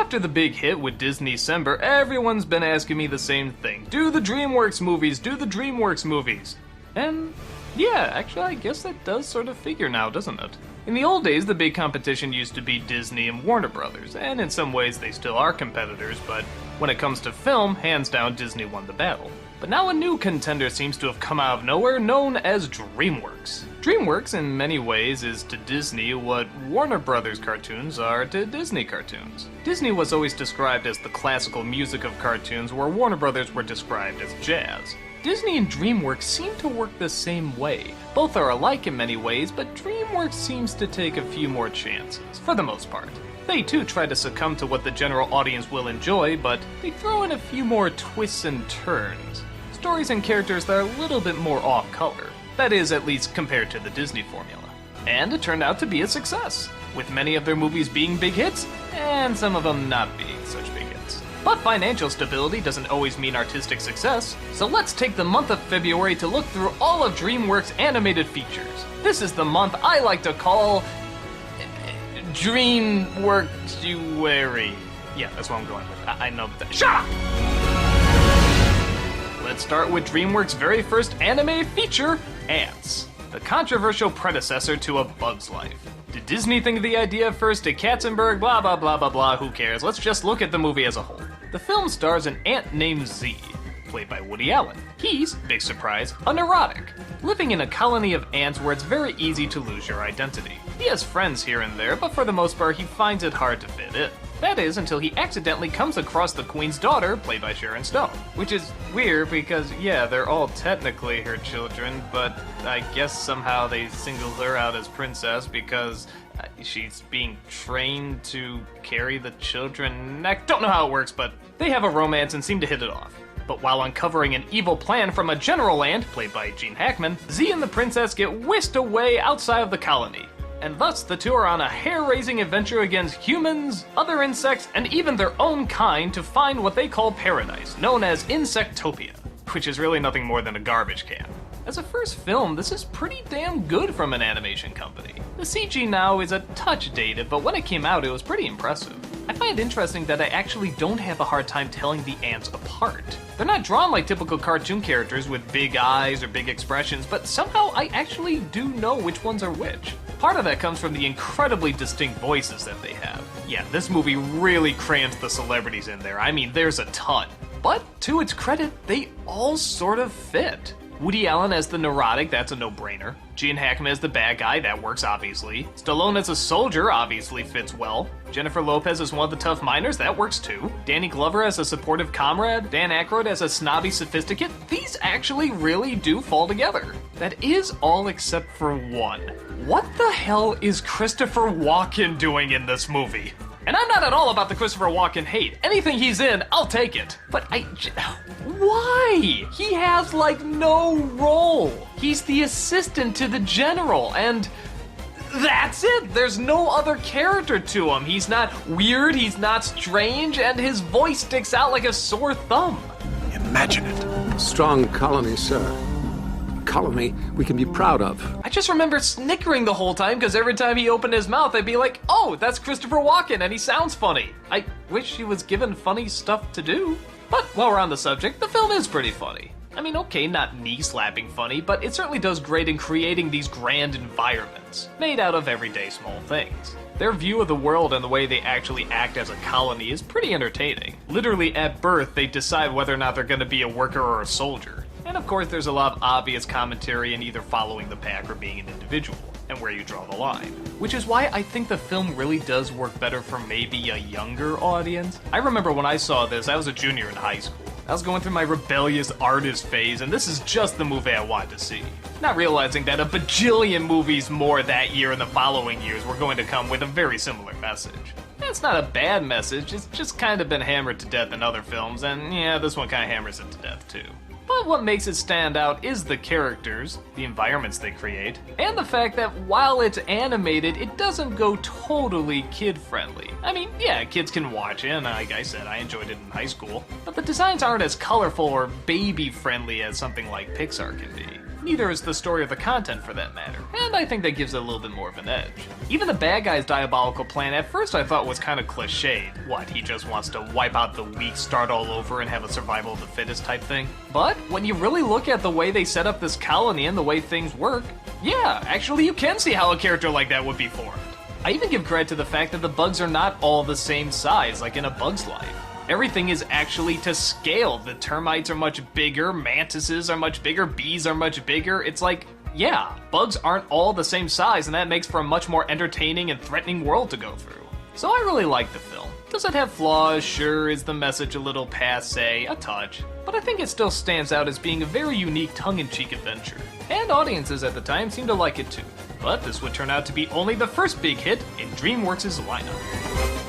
After the big hit with Disney-cember, everyone's been asking me the same thing. Do the Dreamworks movies, do the Dreamworks movies. And yeah, actually I guess that does sort of figure now, doesn't it? In the old days, the big competition used to be Disney and Warner Brothers, and in some ways they still are competitors, but when it comes to film, hands down Disney won the battle. But now a new contender seems to have come out of nowhere, known as DreamWorks. DreamWorks, in many ways, is to Disney what Warner Brothers cartoons are to Disney cartoons. Disney was always described as the classical music of cartoons, where Warner Brothers were described as jazz. Disney and DreamWorks seem to work the same way. Both are alike in many ways, but DreamWorks seems to take a few more chances, for the most part. They too try to succumb to what the general audience will enjoy, but they throw in a few more twists and turns. Stories and characters that are a little bit more off-color. That is, at least compared to the Disney formula. And it turned out to be a success, with many of their movies being big hits, and some of them not being such big hits. But financial stability doesn't always mean artistic success, so let's take the month of February to look through all of DreamWorks' animated features. This is the month I like to call Dreamworks-uary. Yeah, that's what I'm going with. I know that. Shut up! Let's start with DreamWorks' very first anime feature, Antz, the controversial predecessor to A Bug's Life. Did Disney think of the idea first? Did Katzenberg? Blah blah blah blah blah, who cares? Let's just look at the movie as a whole. The film stars an ant named Z, played by Woody Allen. He's, big surprise, a neurotic, living in a colony of ants where it's very easy to lose your identity. He has friends here and there, but for the most part he finds it hard to fit in. That is, until he accidentally comes across the Queen's daughter, played by Sharon Stone. Which is weird because, yeah, they're all technically her children, but I guess somehow they singled her out as princess because she's being trained to carry the children. I don't know how it works, but they have a romance and seem to hit it off. But while uncovering an evil plan from a general ant, played by Gene Hackman, Z and the princess get whisked away outside of the colony. And thus, the two are on a hair-raising adventure against humans, other insects, and even their own kind to find what they call paradise, known as Insectopia, which is really nothing more than a garbage can. As a first film, this is pretty damn good from an animation company. The CG now is a touch dated, but when it came out, it was pretty impressive. I find it interesting that I actually don't have a hard time telling the ants apart. They're not drawn like typical cartoon characters with big eyes or big expressions, but somehow I actually do know which ones are which. Part of that comes from the incredibly distinct voices that they have. Yeah, this movie really crams the celebrities in there. I mean, there's a ton. But to its credit, they all sort of fit. Woody Allen as the neurotic, that's a no-brainer. Gene Hackman as the bad guy, that works obviously. Stallone as a soldier obviously fits well. Jennifer Lopez as one of the tough miners, that works too. Danny Glover as a supportive comrade. Dan Aykroyd as a snobby sophisticate. These actually really do fall together. That is all except for one. What the hell is Christopher Walken doing in this movie? And I'm not at all about the Christopher Walken hate. Anything he's in, I'll take it. But why? He has like no role. He's the assistant to the general, and that's it. There's no other character to him. He's not weird, he's not strange, and his voice sticks out like a sore thumb. Imagine it. Strong colony, sir. Colony we can be proud of. I just remember snickering the whole time because every time he opened his mouth, I'd be like, oh, that's Christopher Walken, and he sounds funny. I wish he was given funny stuff to do. But while we're on the subject, the film is pretty funny. I mean, okay, not knee-slapping funny, but it certainly does great in creating these grand environments, made out of everyday small things. Their view of the world and the way they actually act as a colony is pretty entertaining. Literally, at birth, they decide whether or not they're gonna be a worker or a soldier. And of course, there's a lot of obvious commentary in either following the pack or being an individual, and where you draw the line. Which is why I think the film really does work better for maybe a younger audience. I remember when I saw this, I was a junior in high school. I was going through my rebellious artist phase, and this is just the movie I wanted to see. Not realizing that a bajillion movies more that year and the following years were going to come with a very similar message. It's not a bad message, it's just kind of been hammered to death in other films, and yeah, this one kind of hammers it to death too. But what makes it stand out is the characters, the environments they create, and the fact that while it's animated, it doesn't go totally kid-friendly. I mean, yeah, kids can watch it, and like I said, I enjoyed it in high school, but the designs aren't as colorful or baby-friendly as something like Pixar can be. Neither is the story or the content for that matter, and I think that gives it a little bit more of an edge. Even the bad guy's diabolical plan at first I thought was kind of cliched. What, he just wants to wipe out the weak, start all over, and have a survival of the fittest type thing? But when you really look at the way they set up this colony and the way things work, yeah, actually you can see how a character like that would be formed. I even give credit to the fact that the bugs are not all the same size like in A Bug's Life. Everything is actually to scale. The termites are much bigger, mantises are much bigger, bees are much bigger. It's like, yeah, bugs aren't all the same size, and that makes for a much more entertaining and threatening world to go through. So I really like the film. Does it have flaws? Sure. Is the message a little passé? A touch. But I think it still stands out as being a very unique tongue-in-cheek adventure. And audiences at the time seem to like it too. But this would turn out to be only the first big hit in DreamWorks' lineup.